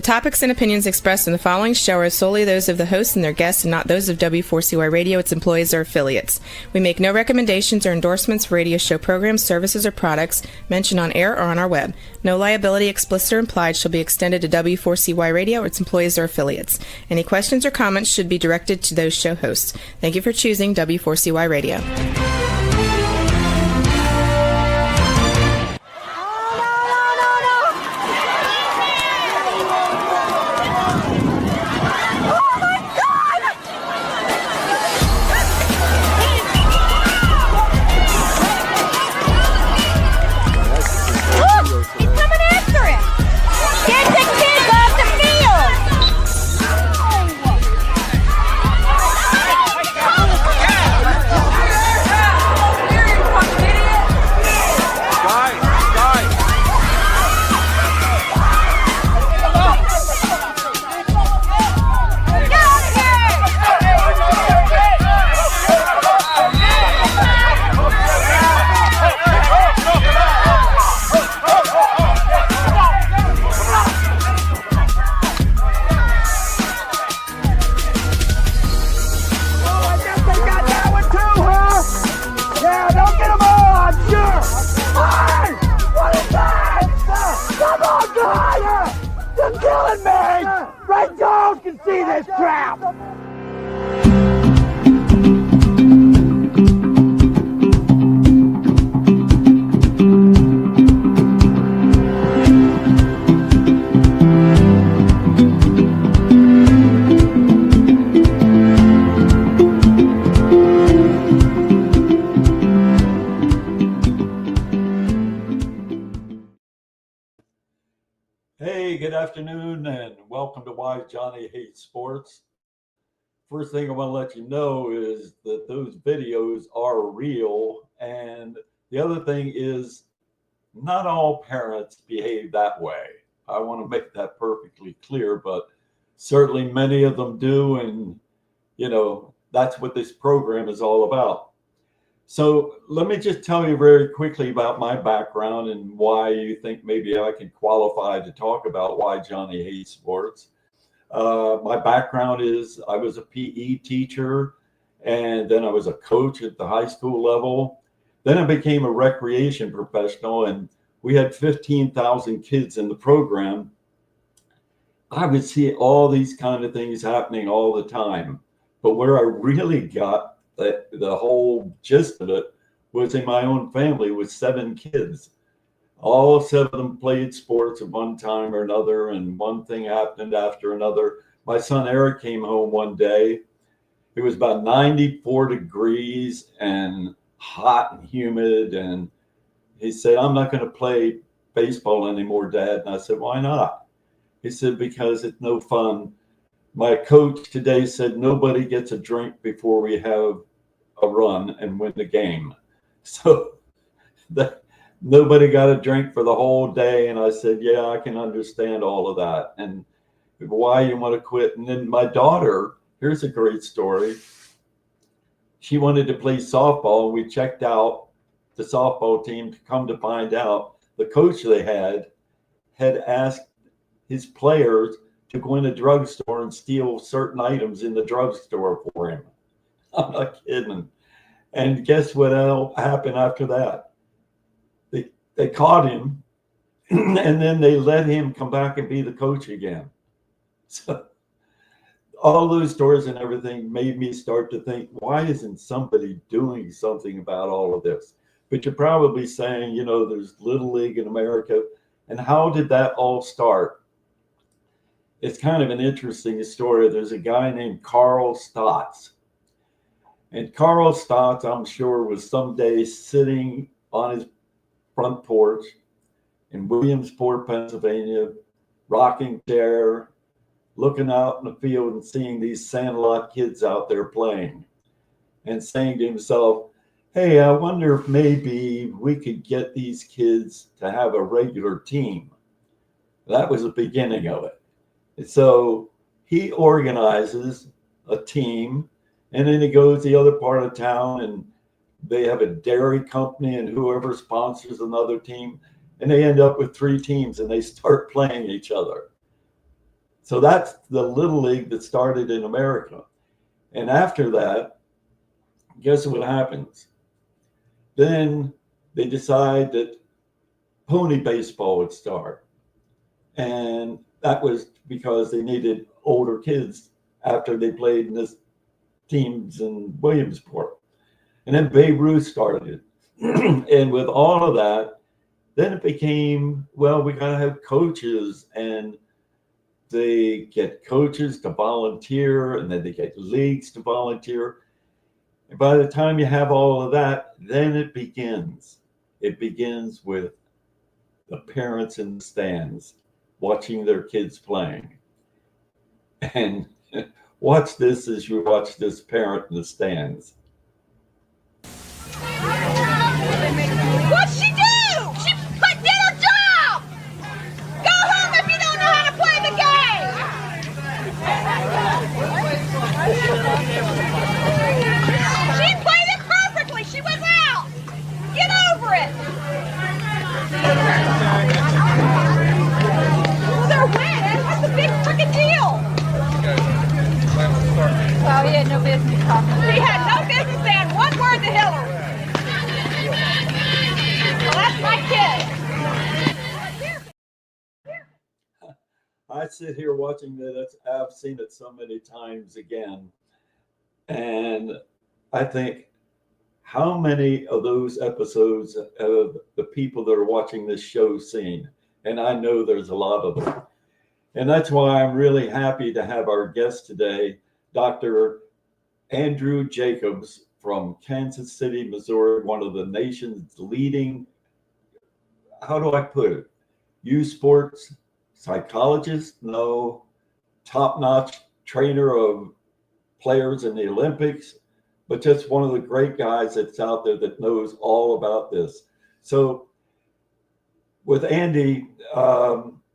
topics and opinions expressed in the following show are solely those of the host and their guests and not those of W4CY Radio, its employees, or affiliates. We make no recommendations or endorsements for radio show programs, services, or products mentioned on air or on our web. No liability, explicit or implied, shall be extended to W4CY Radio or its employees or affiliates. Any questions or comments should be directed to those show hosts. Thank you for choosing W4CY Radio. Good afternoon and welcome to Why Johnny Hates Sports. First thing I want to let you know is that those videos are real, and the other thing is not all parents behave that way. I want to make that perfectly clear, but certainly many of them do, and that's what this program is all about. So let me just tell you very quickly about my background and why you think maybe I can qualify to talk about why Johnny hates sports. My background is I was a PE teacher, and then I was a coach at the high school level. Then I became a recreation professional, and we had 15,000 kids in the program. I would see all these kind of things happening all the time. But where I really got the whole gist of it was in my own family with 7 kids. All 7 of them played sports at one time or another, and one thing happened after another. My son Eric came home one day. It was about 94 degrees and hot and humid, and he said, "I'm not going to play baseball anymore, Dad." And I said, "Why not?" He said, "Because it's no fun. My coach today said nobody gets a drink before we have a run and win the game." So nobody got a drink for the whole day. And I said, "Yeah, I can understand all of that. And why you want to quit." And then my daughter, here's a great story. She wanted to play softball. We checked out the softball team. To come to find out, the coach they had asked his players to go in a drugstore and steal certain items in the drugstore for him. I'm not kidding. And guess what happened after that? They caught him, and then they let him come back and be the coach again. So all those stories and everything made me start to think, why isn't somebody doing something about all of this? But you're probably saying, there's Little League in America. And how did that all start? It's kind of an interesting story. There's a guy named Carl Stotts. And Carl Stotts, I'm sure, was someday sitting on his front porch in Williamsport, Pennsylvania, rocking chair, looking out in the field and seeing these Sandlot kids out there playing and saying to himself, "Hey, I wonder if maybe we could get these kids to have a regular team." That was the beginning of it. And so he organizes a team, and then he goes to the other part of town, and they have a dairy company and whoever sponsors another team, and they end up with 3 teams, and they start playing each other. So that's the Little League that started in America. And after that, guess what happens? Then they decide that pony baseball would start. And that was because they needed older kids after they played in this teams in Williamsport. And then Babe Ruth started it. And with all of that, then it became, well, we got to have coaches, and they get coaches to volunteer, and then they get leagues to volunteer. And by the time you have all of that, then it begins. It begins with the parents in the stands watching their kids playing. And watch this as you watch this parent in the stands. What'd she do? She did her job! Go home if you don't know how to play the game! She played it perfectly! She was out! Get over it! Well, they're winning! What's the big frickin' deal? Well, he had no business talking. He had no business saying one word to Hillary. Well, that's my kid. I sit here watching that. I've seen it so many times again. And I think, how many of those episodes of the people that are watching this show seen? And I know there's a lot of them. And that's why I'm really happy to have our guest today, Dr. Andrew Jacobs from Kansas City, Missouri, one of the nation's leading, how do I put it, youth sports psychologist, no, top-notch trainer of players in the Olympics, but just one of the great guys that's out there that knows all about this. So with Andy,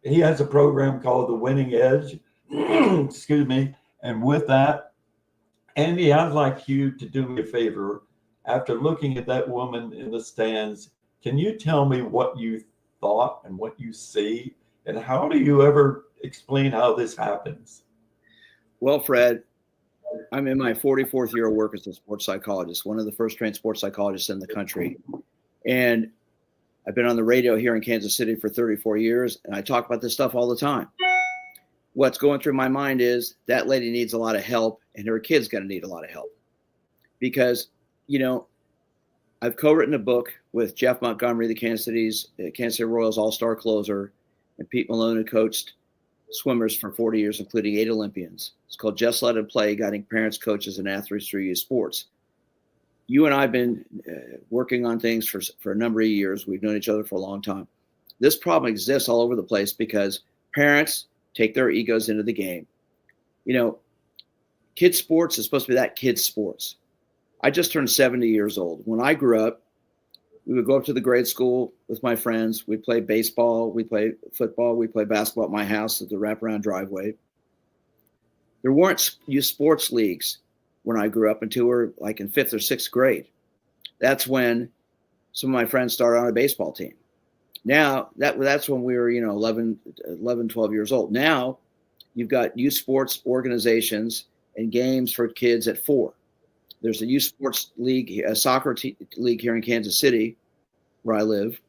he has a program called The Winning Edge. Excuse me. And with that, Andy, I'd like you to do me a favor. After looking at that woman in the stands, can you tell me what you thought and what you see? And how do you ever explain how this happens? Well, Fred, I'm in my 44th year of work as a sports psychologist, one of the first trained sports psychologists in the country. And I've been on the radio here in Kansas City for 34 years, and I talk about this stuff all the time. What's going through my mind is that lady needs a lot of help, and her kid's going to need a lot of help. Because, you know, I've co-written a book with Jeff Montgomery, the Kansas City Royals all-star closer, and Pete Malone, who coached swimmers for 40 years, including 8 Olympians. It's called Just Let Them Play, Guiding Parents, Coaches, and Athletes Through Youth Sports. You and I have been working on things for a number of years. We've known each other for a long time. This problem exists all over the place because parents take their egos into the game. You know, kids sports is supposed to be that kid's sports. I just turned 70 years old. When I grew up, we would go up to the grade school with my friends. We'd play baseball. We'd play football. We'd play basketball at my house at the wraparound driveway. There weren't youth sports leagues when I grew up until we were like in 5th or 6th grade. That's when some of my friends started on a baseball team. Now, that's when we were, 11, 12 years old. Now, you've got youth sports organizations and games for kids at 4. There's a youth sports league, a soccer league here in Kansas City, where I live,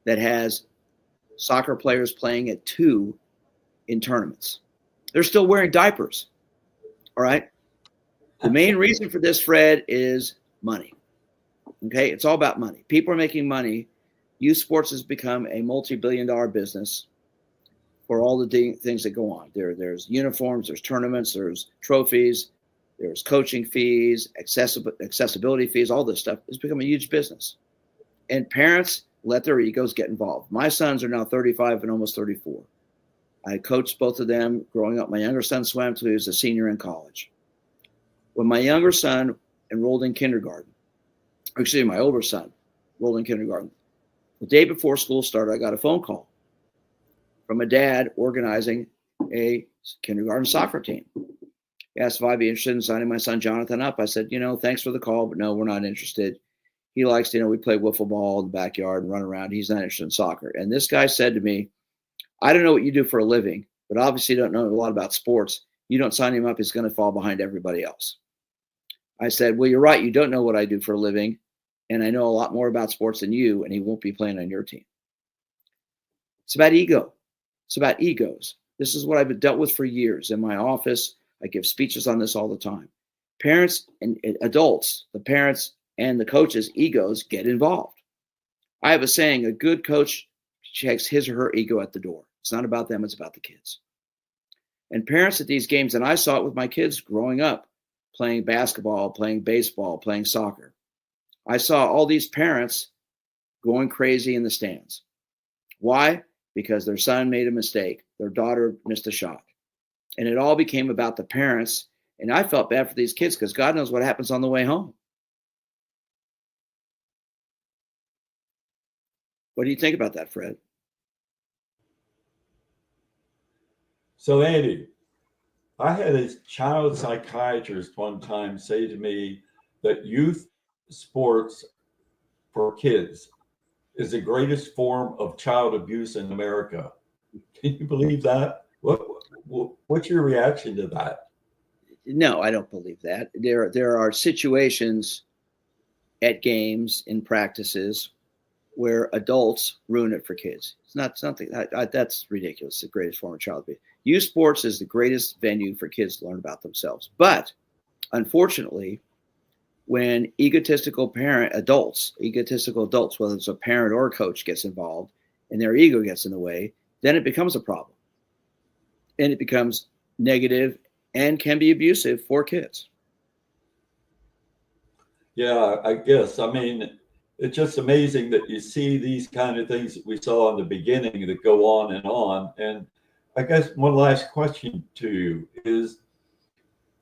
that has soccer players playing at 2 in tournaments. They're still wearing diapers. All right. The main reason for this, Fred, is money. Okay. It's all about money. People are making money. Youth sports has become a multi-billion-dollar business for all the things that go on. There's uniforms, there's tournaments, there's trophies, there's coaching fees, accessibility fees, all this stuff. It's become a huge business. And parents let their egos get involved. My sons are now 35 and almost 34. I coached both of them growing up. My younger son swam till he was a senior in college. When my younger son enrolled in kindergarten, my older son enrolled in kindergarten, the day before school started, I got a phone call from a dad organizing a kindergarten soccer team. He asked if I'd be interested in signing my son Jonathan up. I said, thanks for the call, but no, we're not interested. He likes to, we play wiffle ball in the backyard and run around. He's not interested in soccer. And this guy said to me, I don't know what you do for a living, but obviously don't know a lot about sports. You don't sign him up, he's going to fall behind everybody else. I said, well, you're right. You don't know what I do for a living, and I know a lot more about sports than you, and he won't be playing on your team. It's about ego. It's about egos. This is what I've dealt with for years in my office. I give speeches on this all the time. Parents and adults, the parents and the coaches' egos get involved. I have a saying, a good coach checks his or her ego at the door. It's not about them, it's about the kids. And parents at these games, and I saw it with my kids growing up, playing basketball, playing baseball, playing soccer. I saw all these parents going crazy in the stands. Why? Because their son made a mistake. Their daughter missed a shot. And it all became about the parents. And I felt bad for these kids because God knows what happens on the way home. What do you think about that, Fred? So, Andy, I had a child psychiatrist one time say to me that youth sports for kids is the greatest form of child abuse in America. Can you believe that? What's your reaction to that? No, I don't believe that. There are situations at games, in practices, where adults ruin it for kids. It's not something that's ridiculous. It's the greatest form of child abuse. Youth sports is the greatest venue for kids to learn about themselves. But unfortunately, when egotistical adults, whether it's a parent or a coach, gets involved and their ego gets in the way, then it becomes a problem. And it becomes negative and can be abusive for kids. Yeah, I guess. I mean, it's just amazing that you see these kind of things that we saw in the beginning that go on and on. And I guess one last question to you is,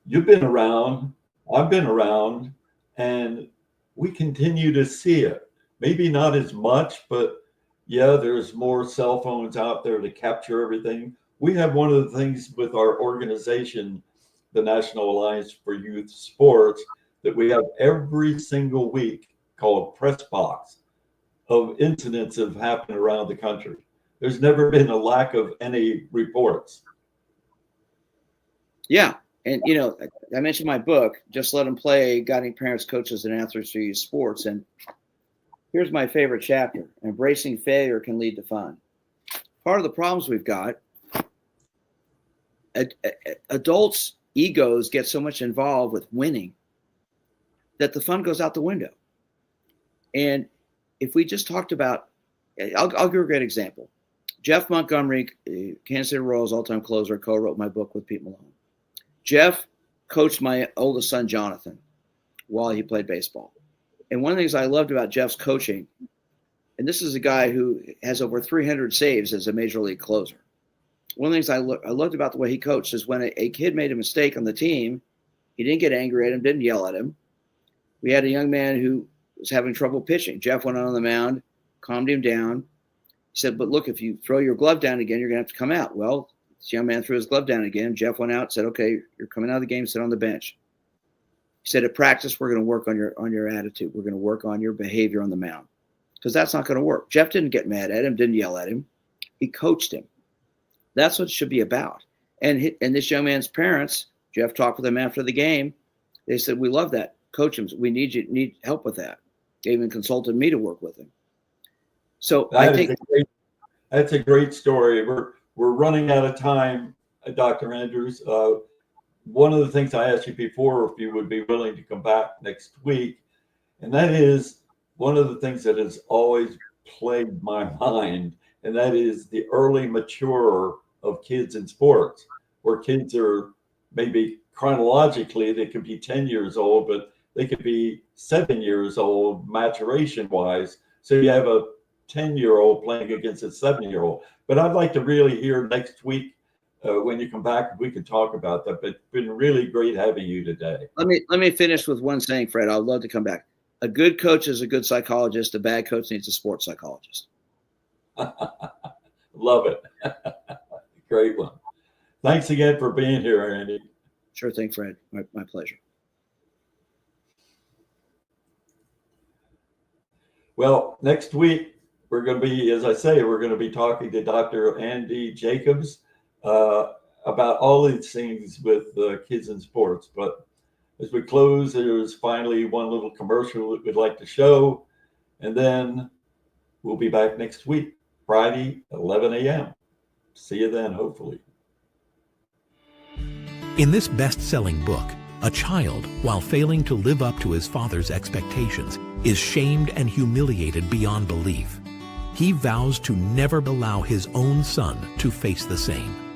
you've been around, I've been around, and we continue to see it. Maybe not as much, but yeah, there's more cell phones out there to capture everything. We have one of the things with our organization, the National Alliance for Youth Sports, that we have every single week called Press Box of incidents that have happened around the country. There's never been a lack of any reports. Yeah. And, I mentioned my book, Just Let Them Play, Guiding Parents, Coaches, and Athletes to Youth Sports. And here's my favorite chapter. Embracing failure can lead to fun. Part of the problems we've got, adults' egos get so much involved with winning that the fun goes out the window. And if we just talked about, I'll give a great example. Jeff Montgomery, Kansas City Royals all-time closer, co-wrote my book with Pete Malone. Jeff coached my oldest son, Jonathan, while he played baseball. And one of the things I loved about Jeff's coaching, and this is a guy who has over 300 saves as a major league closer. One of the things I loved about the way he coached is when a kid made a mistake on the team, he didn't get angry at him, didn't yell at him. We had a young man who was having trouble pitching. Jeff went out on the mound, calmed him down. He said, but look, if you throw your glove down again, you're going to have to come out. Well, this young man threw his glove down again. Jeff went out, said, okay, you're coming out of the game, sit on the bench. He said, at practice, we're going to work on your attitude. We're going to work on your behavior on the mound, because that's not going to work. Jeff didn't get mad at him, didn't yell at him. He coached him. That's what it should be about. And this young man's parents, Jeff talked with them after the game. They said, we love that. Coach him. We need help with that. They even consulted me to work with him. So that's a great story. We're running out of time, Dr. Andrews. One of the things I asked you before, if you would be willing to come back next week, and that is one of the things that has always plagued my mind, and that is the early mature of kids in sports, where kids are maybe chronologically, they could be 10 years old, but they could be 7 years old maturation-wise. So you have a 10-year-old playing against a 7-year-old. But I'd like to really hear next week when you come back, we can talk about that. But it's been really great having you today. Let me finish with one saying, Fred. I'd love to come back. A good coach is a good psychologist. A bad coach needs a sports psychologist. Love it. Great one. Thanks again for being here, Andy. Sure thing, Fred. My pleasure. Well, next week, we're going to be, as I say, we're going to be talking to Dr. Andy Jacobs about all these things with kids in sports. But as we close, there's finally one little commercial that we'd like to show, and then we'll be back next week, Friday, 11 a.m. See you then, hopefully. In this best-selling book, a child, while failing to live up to his father's expectations, is shamed and humiliated beyond belief. He vows to never allow his own son to face the same.